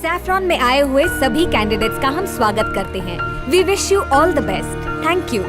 Saffron में आए हुए सभी कैंडिडेट्स का हम स्वागत करते हैं। We wish you all the best. Thank you.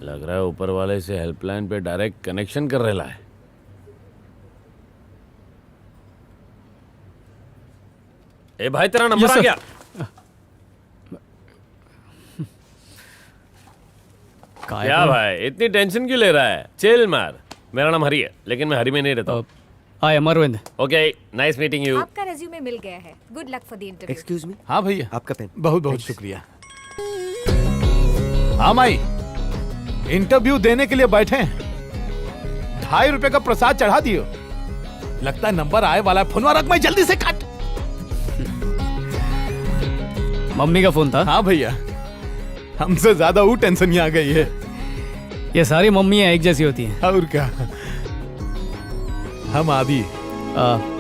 लग रहा है ऊपर वाले से हेल्पलाइन पे डायरेक्ट कनेक्शन कर रहा है। ए भाई तेरा नंबर आ गया। क्या भाई इतनी टेंशन क्यों ले रहा है? चिल मार। मेरा नाम हरी है लेकिन मैं हरी में नहीं रहता हूँ। I am Arvind. Okay nice meeting you. आपका रेज्यूमे मिल गया है। Good luck for the interview. Excuse me. हाँ भैया, आपका पेन। बहुत बहुत शुक्रिया। हाँ माई, इंटरव्यू देने के लिए बैठे हैं। 2.5 रुपए का प्रसाद चढ़ा दियो। लगता है नंबर आए वाला है। फोनवा रख, मैं जल्दी से काट। मम्मी का फोन था। हाँ भैया, हमसे ज्यादा वो टेंशन ही आ गई है। ये सारी मम्मियाँ एक जैसी होती हैं। और क्या, हम आदि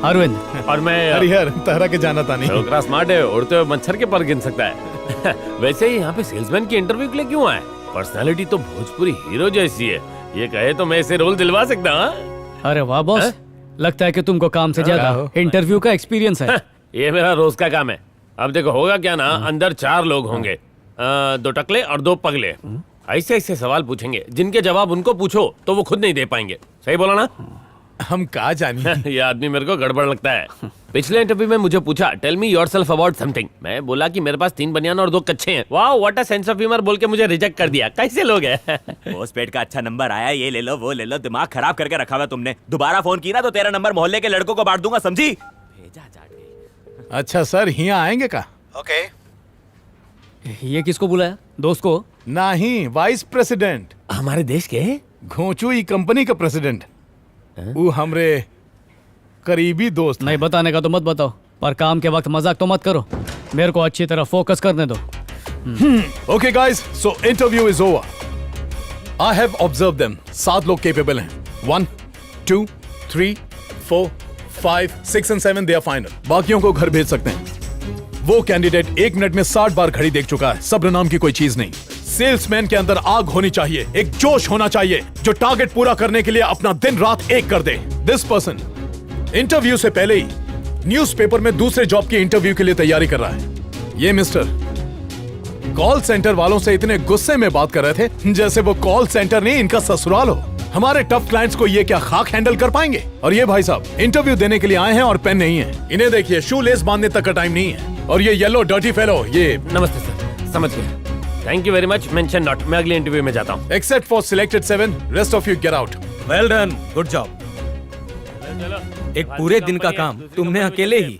अरविंद और मैं हरिहर तरह के जाना था नहीं। छोकरा स्मार्ट है, उड़ते हुए मच्छर के पर गिन सकता है। वैसे ही यहाँ पे सेल्समैन की इंटरव्यू के लिए क्यों आए? पर्सनालिटी तो भोजपुरी हीरो जैसी है। ये कहे तो मैं इसे रोल दिलवा सकता हूँ। अरे वाह बॉस, लगता है कि तुमको काम से ज्यादा इंटरव्यू का एक्सपीरियंस है। ये मेरा रोज का काम है। अब देखो होगा क्या ना, अंदर 4 लोग होंगे, 2 टकले और 2 पगले। ऐसे ऐसे सवाल पूछेंगे जिनके जवाब उनको पूछो तो वो खुद नहीं दे पाएंगे। सही बोला ना? हम कहा जानिए। ये आदमी मेरे को गड़बड़ लगता है। पिछले इंटरव्यू में मुझे पूछा tell me yourself about something. मैं बोला कि मेरे पास 3 बनियान और 2 कच्छे हैं। Wow what a sense of humour बोल के मुझे रिजेक्ट कर दिया। कैसे लोग हैं? पोस्टपेड का अच्छा नंबर आया, ये ले लो वो ले लो, दिमाग खराब करके रखा हुआ तुमने। दोबारा फोन की ना तो तेरा नंबर मोहल्ले के लड़कों को बांट दूंगा, समझी? भेजा जाट गई। अच्छा सर, यहाँ आएंगे का? ओके। ये किसको बुलाया? दोस्त को? नहीं, वाइस प्रेसिडेंट। हमारे देश के घोंचू ई कंपनी का प्रेसिडेंट। वो हमरे करीबी दोस्त। नहीं बताने का तो मत बताओ, पर काम के वक्त मजाक तो मत करो। मेरे को अच्छी तरह फोकस करने दो। Okay guys, so interview is over. I have observe them. 7 लोग केपेबल हैं। 1 2 3 4 5 6 एंड 7 दे आर फाइनल। बाकियों को घर भेज सकते हैं। वो कैंडिडेट 1 मिनट में 60 बार घड़ी देख चुका है। सब्र नाम की कोई चीज नहीं। सेल्समैन के अंदर आग होनी चाहिए, एक जोश होना चाहिए जो टारगेट पूरा करने के लिए अपना दिन रात एक कर दे। दिस पर्सन इंटरव्यू से पहले ही न्यूज़पेपर में दूसरे जॉब की इंटरव्यू के लिए तैयारी कर रहा है। ये मिस्टर कॉल सेंटर वालों से इतने गुस्से में बात कर रहे थे जैसे वो कॉल सेंटर नहीं इनका ससुराल हो। हमारे टफ क्लाइंट्स को ये क्या खाक हैंडल कर पाएंगे? और ये भाई साहब इंटरव्यू देने के लिए आए हैं और पेन नहीं है। इन्हें देखिए, शू लेस बांधने तक का टाइम नहीं है। और ये येलो डर्टी फेलो, ये नमस्ते सर, समझ गया। Thank you very much, mention not. मैं अगले इंटरव्यू में जाता हूँ। Except for selected 7, rest of you get out. Well done, good job. एक पूरे दिन का काम तुमने अकेले ही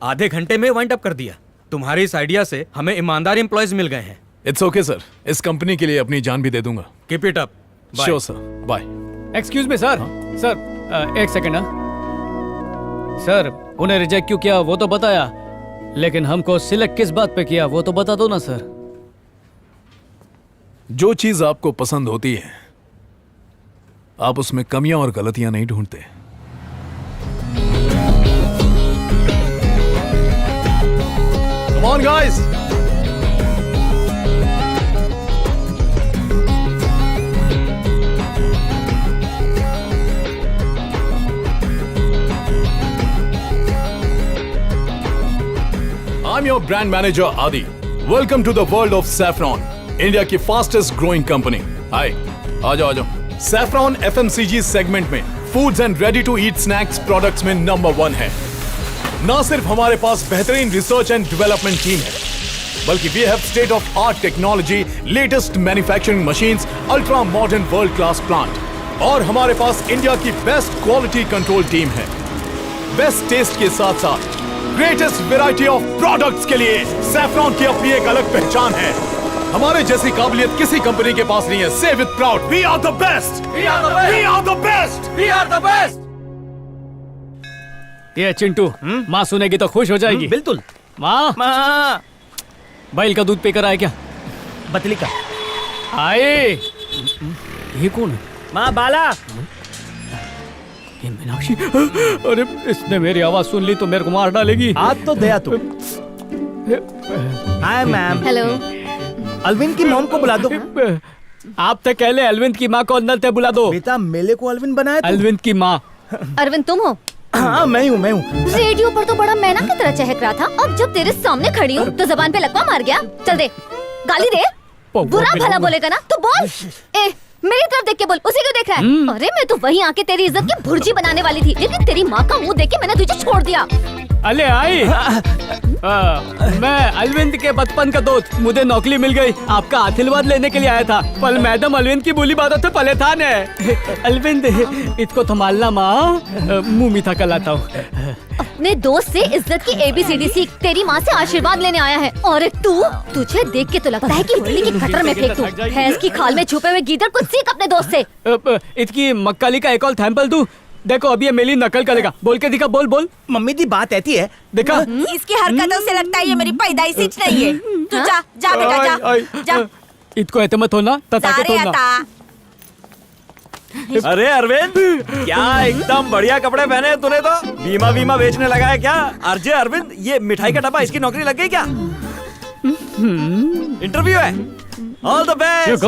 आधे घंटे में वाइंड अप कर दिया। तुम्हारे इस आइडिया से हमें ईमानदार एम्प्लॉयज मिल गए हैं। इट्स ओके सर, इस कंपनी के लिए अपनी जान भी दे दूंगा। Keep it up. Sure sir, bye. Excuse me sir. Sir एक सेकंड। सर उन्हें रिजेक्ट क्यों किया वो तो बताया, लेकिन हमको सिलेक्ट किस बात पे किया वो तो बता दो ना सर। जो चीज आपको पसंद होती है आप उसमें कमियां और गलतियां नहीं ढूंढते। Come on guys! I'm your brand manager Adi. Welcome to the world of Saffron, India की फास्टेस्ट ग्रोइंग कंपनी। हाय, आ जाओ। Saffron FMCG सेगमेंट में foods and ready to eat snacks products में नंबर 1 है। ना सिर्फ हमारे पास बेहतरीन रिसर्च एंड डेवलपमेंट टीम है, बल्कि we have state of art technology, latest manufacturing machines, ultra modern world class plant और हमारे पास इंडिया की बेस्ट क्वालिटी कंट्रोल टीम है। बेस्ट टेस्ट के साथ साथ ग्रेटेस्ट वैरायटी ऑफ प्रोडक्ट्स के लिए सैफरॉन की अपनी एक अलग पहचान है। हमारे जैसी काबिलियत किसी कंपनी के पास नहीं है। Say with proud, we are the best, we are the best, we are the best, we are the best. ये चिंटू, माँ सुनेगी तो खुश हो जाएगी। बिल्कुल। माँ, माँ, बैल का दूध पीकर आए क्या? बतली का। आए। ये कौन है? माँ बाला। ये मीनाक्षी। अरे इसने मेरी आवाज सुन ली तो मेरे को मार डालेगी। आज तो दया तू। Hi ma'am. हेलो। अलविन की मॉम को बुला दो। आप तो कहले अरविंद की माँ को अंदर से बुला दो। बेटा मेले को अलविन बनाया तू? अरविंद की माँ। अरविंद तुम हो? हाँ मैं हूँ। रेडियो पर तो बड़ा मैना की तरह चहक रहा था, अब जब तेरे सामने खड़ी हूँ तो जबान पे लकवा मार गया। चल दे, गाली दे। बुरा भला बोलेगा ना तो बोल। ए, मेरी तरफ देख के बोल, उसे क्यों देख रहा है? अरे मैं तो वहीं आके तेरी इज्जत की भुर्जी बनाने वाली थी, लेकिन तेरी माँ का मुंह देख के मैंने तुझे छोड़ दिया। अले आई मैं अरविंद के बचपन का दोस्त, मुझे नौकरी मिल गई। आपका आशीर्वाद लेने के लिए आया था, पर मैडम अरविंद की बोली बातों से परेशान है। अरविंद इसको संभालना माँ, मुंह मीठा कर लाता हूँ। अपने दोस्त से इज्जत की ABCD सीख, तेरी माँ से आशीर्वाद लेने आया है। और तू, तुझे देख के तो लगता है कि बिल्ली की गटर में फेंक दूं। भैंस की खाल में छुपे हुए गीदड़, कुछ सीख अपने दोस्त से। इसकी मक्काली का एक और सैंपल दूं? देखो अभी ये मेरी नकल करेगा, बोल के दिखा। बोल बोल। मम्मी दी बात ऐसी है। देखा इसकी हरकतों से लगता है ये मेरी पैदाइशी नहीं है। तू जा जा बेटा जा। इसको ऐसे मत होना, तता के सारे होना। आता। अरे अरविंद, क्या एकदम बढ़िया कपड़े पहने हैं तूने तो। बीमा बीमा बेचने लगा है क्या? अरजे अरविंद, ये मिठाई का डब्बा, इसकी नौकरी लग गई क्या? इंटरव्यू है। All the best.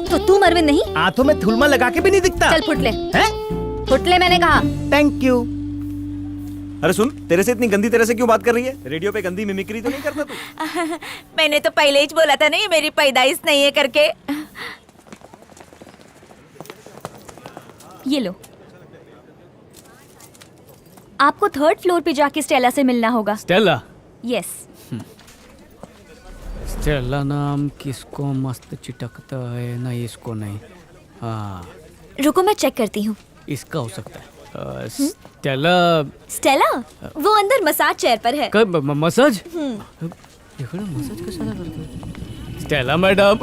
तो तू अरविंद नहीं? हाथों में थुलमा लगा के भी नहीं दिखता। चल फुटले, हैं? फुटले मैंने कहा। Thank you. अरे सुन, तेरे से इतनी गंदी तरह से क्यों बात कर रही है? रेडियो पे गंदी मिमिक्री तो नहीं करता तू? मैंने तो पहले ही बोला था नहीं मेरी पैदाइश नहीं है करके। ये लो, आपको 3rd फ्लोर पे जाके स्टेला से मिलना होगा। स्टेला? यस। स्टेला नाम किसको मस्त चिटकता है? नहीं इसको नहीं। हाँ रुको मैं चेक करती हूँ। इसका हो सकता है। स्टेला स्टेला वो अंदर मसाज चेयर पर है। कब मसाज? मसाज कैसा करते हैं? Stella madam.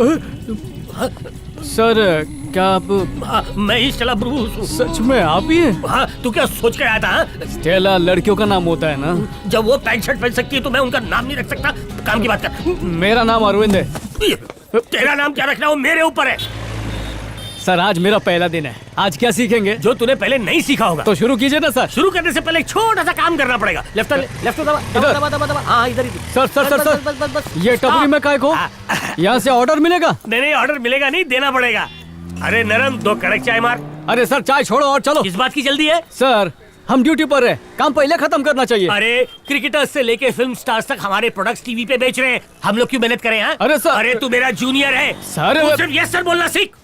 सर क्या आप? मैं ही स्टेला ब्रूस हूँ। सच में आप ही हैं? हाँ, तू क्या सोच कर आया था? हाँ? स्टेला लड़कियों का नाम होता है ना? जब वो पैंट शर्ट पहन सकती है तो मैं उनका नाम नहीं रख सकता? काम की बात कर। मेरा नाम अरविंद है। तेरा नाम क्या रखना वो मेरे ऊपर है। सर आज मेरा पहला दिन है, आज क्या सीखेंगे? जो तूने पहले नहीं सीखा होगा। तो शुरू कीजिए ना सर। शुरू करने से पहले एक छोटा सा काम करना पड़ेगा। लेफ्ट दबा। हाँ इधर ही। सर सर सर सर ये टपरी में काय को? यहाँ से ऑर्डर मिलेगा? नहीं ऑर्डर मिलेगा नहीं, देना पड़ेगा। अरे नरम, 2 कड़क चाय मार। अरे सर चाय छोड़ो और चलो। किस बात की जल्दी है? सर हम ड्यूटी पर है, काम पहले खत्म करना चाहिए। अरे क्रिकेटर्स से लेके फिल्म स्टार्स तक हमारे प्रोडक्ट्स टीवी पे बेच रहे हैं, हम लोग क्यों मेहनत करें? हाँ? अरे सर। अरे तू मेरा जूनियर है सर। तू सिर्फ यस सर बोलना सीख।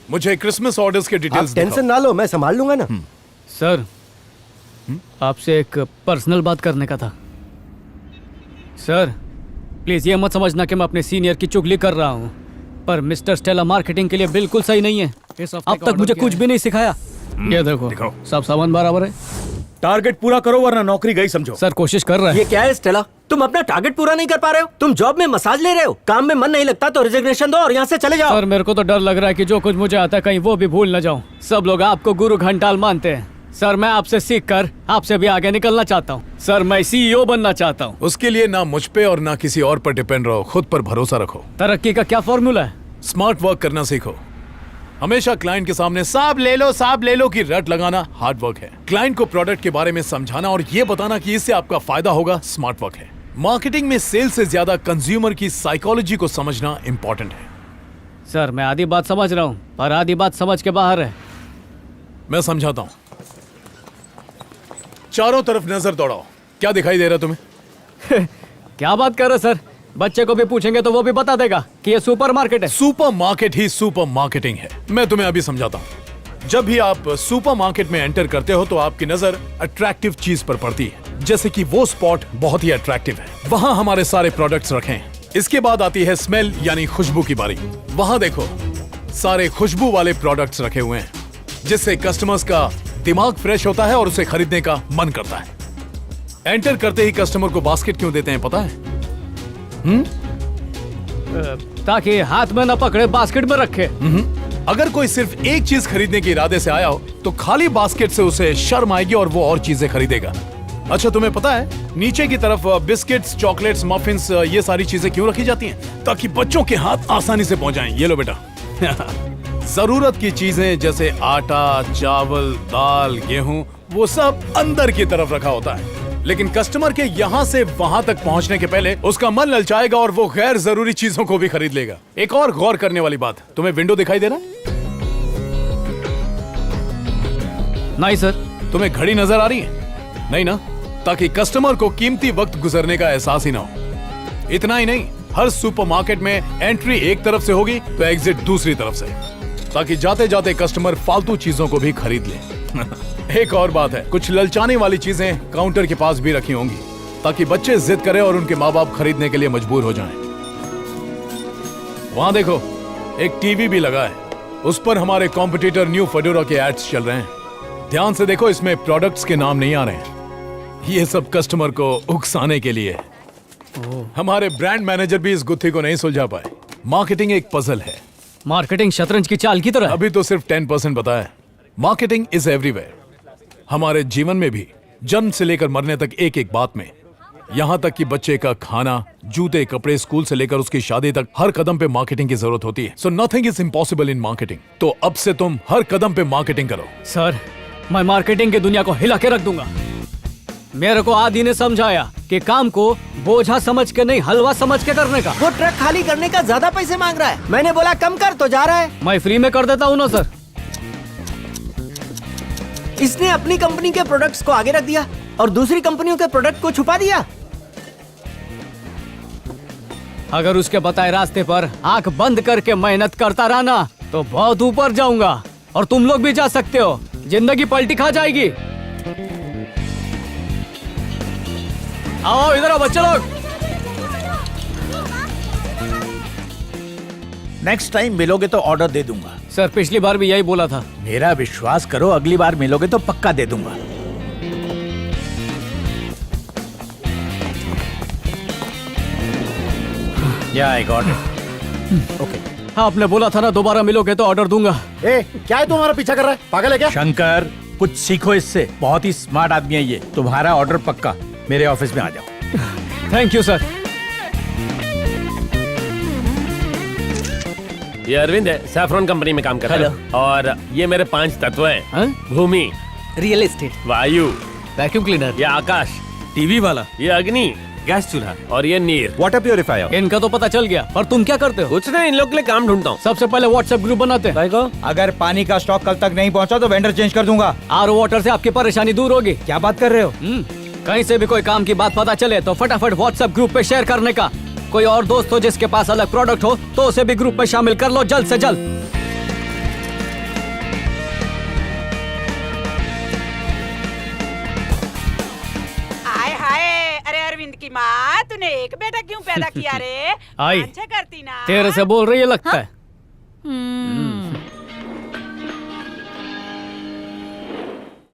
मुझे क्रिसमस ऑर्डर्स के डिटेल्स टेंशन ना लो, मैं संभाल लूंगा ना। सर आपसे एक पर्सनल बात करने का था। सर प्लीज ये मत समझना कि मैं अपने सीनियर की चुगली कर रहा हूँ, पर मिस्टर स्टेला मार्केटिंग के लिए बिल्कुल सही नहीं है। अब तक मुझे कुछ भी नहीं सिखाया। ये देखो सब सामान बराबर है। टारगेट पूरा करो वरना नौकरी गई समझो। सर कोशिश कर रहा है। ये क्या है स्टेला, तुम अपना टारगेट पूरा नहीं कर पा रहे हो? तुम जॉब में मसाज ले रहे हो, काम में मन नहीं लगता तो रिजिग्नेशन दो और यहाँ से चले जाओ। सर मेरे को तो डर लग रहा है कि जो कुछ मुझे आता है कहीं वो भी भूल न जाऊं। सब लोग आपको गुरु घंटाल मानते हैं। सर मैं आपसे सीख कर आपसे भी आगे निकलना चाहता हूँ। सर मैं CEO बनना चाहता हूँ। उसके लिए ना मुझ पे और ना किसी और पर डिपेंड रहो, खुद पर भरोसा रखो। तरक्की का क्या फॉर्मूला है? स्मार्ट वर्क करना सीखो। हमेशा क्लाइंट के सामने साहब ले लो की रट लगाना हार्ड वर्क है। क्लाइंट को प्रोडक्ट के बारे में समझाना और ये बताना कि इससे आपका फायदा होगा स्मार्ट वर्क है। मार्केटिंग में सेल से ज्यादा कंज्यूमर की साइकोलॉजी को समझना इंपॉर्टेंट है। सर मैं आधी बात समझ रहा हूँ पर आधी बात समझ के बाहर है। मैं समझाता हूँ। चारों तरफ नजर दौड़ाओ, क्या दिखाई दे रहा तुम्हें? क्या बात कर रहे सर? बच्चे को भी पूछेंगे तो वो भी बता देगा कि ये सुपरमार्केट है। सुपरमार्केट ही सुपर मार्केटिंग है। मैं तुम्हें अभी समझाता हूँ। जब भी आप सुपरमार्केट में एंटर करते हो तो आपकी नजर अट्रैक्टिव चीज पर पड़ती है, जैसे कि वो स्पॉट बहुत ही अट्रैक्टिव है, वहां हमारे सारे प्रोडक्ट्स रखे हैं। इसके बाद आती है स्मेल यानी खुशबू की बारी। वहां देखो सारे खुशबू वाले प्रोडक्ट्स रखे हुए हैं, जिससे कस्टमर्स का दिमाग फ्रेश होता है और उसे खरीदने का मन करता है। एंटर करते ही कस्टमर को बास्केट क्यों देते हैं पता है? ताकि हाथ में न पकड़े, बास्केट में रखे। अगर कोई सिर्फ एक चीज खरीदने के इरादे से आया हो तो खाली बास्केट से उसे शर्म आएगी और वो और चीजें खरीदेगा। अच्छा तुम्हें पता है नीचे की तरफ बिस्किट्स, चॉकलेट्स, मफिन्स ये सारी चीजें क्यों रखी जाती हैं? ताकि बच्चों के हाथ आसानी से पहुंच जाएं। ये लो बेटा। जरूरत की चीजें जैसे आटा, चावल, दाल, गेहूं वो सब अंदर की तरफ रखा होता है, लेकिन कस्टमर के यहाँ से वहाँ तक पहुँचने के पहले उसका मन ललचाएगा और वो गैर जरूरी चीजों को भी खरीद लेगा। एक और गौर करने वाली बात, तुम्हें विंडो दिखाई दे रहा? नहीं सर। तुम्हें घड़ी नजर आ रही है? नहीं ना? ताकि कस्टमर को कीमती वक्त गुजरने का एहसास ही ना हो। इतना ही नहीं, हर सुपरमार्केट में एंट्री एक तरफ से होगी तो एग्जिट दूसरी तरफ से, ताकि जाते जाते कस्टमर फालतू चीजों को भी खरीद ले। एक और बात है, कुछ ललचाने वाली चीजें काउंटर के पास भी रखी होंगी ताकि बच्चे जिद करें और उनके माँ बाप खरीदने के लिए मजबूर हो जाएं। वहां देखो, एक टीवी भी लगा है, उस पर हमारे कॉम्पिटिटर न्यू फेडोरा के एड्स चल रहे हैं। ध्यान से देखो, इसमें प्रोडक्ट्स के नाम नहीं आ रहे हैं। ये सब कस्टमर को उकसाने के लिए है। हमारे ब्रांड मैनेजर भी इस गुत्थी को नहीं सुलझा पाए। मार्केटिंग एक पजल है। मार्केटिंग शतरंज की चाल की तरह है। अभी तो सिर्फ 10% बताया है। Marketing is everywhere. हमारे जीवन में भी, जन्म से लेकर मरने तक एक एक बात में, यहाँ तक कि बच्चे का खाना, जूते, कपड़े, स्कूल से लेकर उसकी शादी तक, हर कदम पे मार्केटिंग की जरूरत होती है। So nothing is impossible in marketing. तो अब से तुम हर कदम पे मार्केटिंग करो। सर, मैं मार्केटिंग की दुनिया को हिला के रख दूंगा। मेरे को आदि ने समझाया कि काम को बोझा समझ के नहीं, हलवा समझ के करने का। वो ट्रक खाली करने का ज्यादा पैसे मांग रहा है। मैंने बोला कम कर तो जा रहा है। मैं फ्री में कर देता हूँ ना सर। इसने अपनी कंपनी के प्रोडक्ट्स को आगे रख दिया और दूसरी कंपनियों के प्रोडक्ट को छुपा दिया। अगर उसके बताए रास्ते पर आंख बंद करके मेहनत करता रहा ना, तो बहुत ऊपर जाऊंगा। और तुम लोग भी जा सकते हो। जिंदगी पलटी खा जाएगी। आओ इधर आओ बच्चे लोग। नेक्स्ट टाइम मिलोगे तो ऑर्डर दे दूंगा। सर, पिछली बार भी यही बोला था। मेरा विश्वास करो, अगली बार मिलोगे तो पक्का दे दूंगा। Yeah, I got it. Okay. आपने बोला था ना, दोबारा मिलोगे तो ऑर्डर दूंगा। ए, क्या है तू हमारा पीछा कर रहा है? पागल है क्या? शंकर, कुछ सीखो इससे। बहुत ही स्मार्ट आदमी है ये। तुम्हारा ऑर्डर पक्का। मेरे ऑफिस में आ जाओ। Thank you sir. ये अरविंद है, सैफरॉन कंपनी में काम करता है। और ये मेरे 5 तत्व हैं। हाँ? भूमि, रियल एस्टेट, वायु, वैक्यूम क्लीनर, ये आकाश, टीवी वाला, ये अग्नि, गैस चूल्हा और ये नीर। Water purifier. इनका तो पता चल गया, पर तुम क्या करते हो? कुछ नहीं, इन लोग के लिए काम ढूंढता हूँ। सबसे पहले व्हाट्सएप ग्रुप बनाते हैं। अगर पानी का स्टॉक कल तक नहीं पहुंचा तो वेंडर चेंज कर दूंगा। आरओ वाटर से आपकी परेशानी दूर होगी। क्या बात कर रहे हो? कहीं से भी कोई काम की बात पता चले तो फटाफट व्हाट्सएप ग्रुप पे शेयर करने का। कोई और दोस्त हो जिसके पास अलग प्रोडक्ट हो तो उसे भी ग्रुप में शामिल कर लो जल्द से जल्द। हाय हाय, अरे अरविंद की माँ, तूने एक बेटा क्यों पैदा किया रे? आई, अच्छा करती ना। तेरे से बोल रही है लगता है।